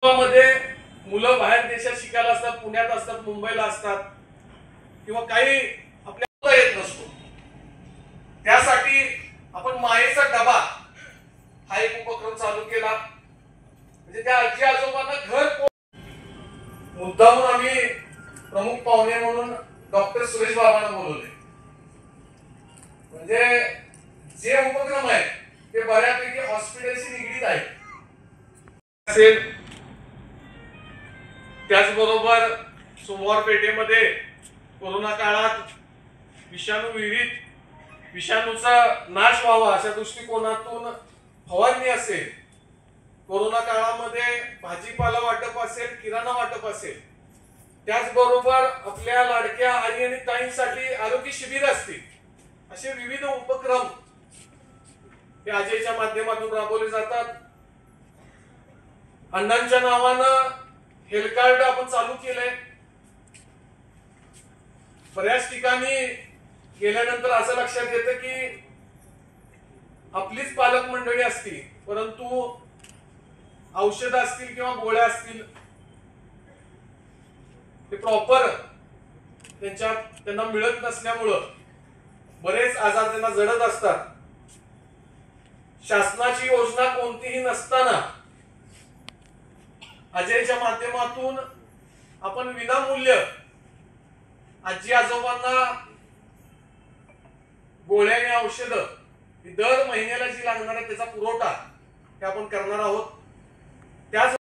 मध्ये मुलं बाहेर देशात शिकायला असतात, पुण्यात असतात, मुंबईला असतात किंवा काही आपल्याला येत नसतो. त्यासाठी आपण मायेचा डबा हा एक उपक्रम चालू केला. म्हणजे त्या आजी आजोबांना घर मुद्दामून आम्ही प्रमुख पाहुणे म्हणून डॉक्टर सुरेश बाबांना बोलवले. म्हणजे जे उपक्रम आहे ते बऱ्यापैकी हॉस्पिटलशी निगडीत आहे. त्याचबरोबर सोमवार पेठेमध्ये कोरोना काळात विषाणूचा नाश व्हावा अशा दृष्टिकोनातून फवारणी असेल, कोरोना काळामध्ये भाजीपाला वाटप असेल, किराणा वाटप असेल, त्याचबरोबर आपल्या लाडक्या आई आणि ताईंसाठी आरोग्य शिबिर असतील, असे विविध उपक्रम हे अजयच्या माध्यमातून राबवले जातात. अण्णांच्या नावानं हेल्थ कार्ड आपण चालू केलंय. बऱ्याच ठिकाणी गेल्यानंतर असं लक्षात येतं की आपलीच पालक मंडळी असतील, परंतु औषध असतील किंवा गोळ्या असतील ते प्रॉपर त्यांना मिळत नसल्यामुळं बरेच आजार त्यांना जडत असतात. शासनाची योजना कोणतीही नसताना अजयच्या माध्यमातून आपण विनामूल्य आजी आजोबांना गोळ्या आणि औषधं दर महिन्याला जी लागणार आहे त्याचा पुरवठा हे आपण करणार आहोत. त्याच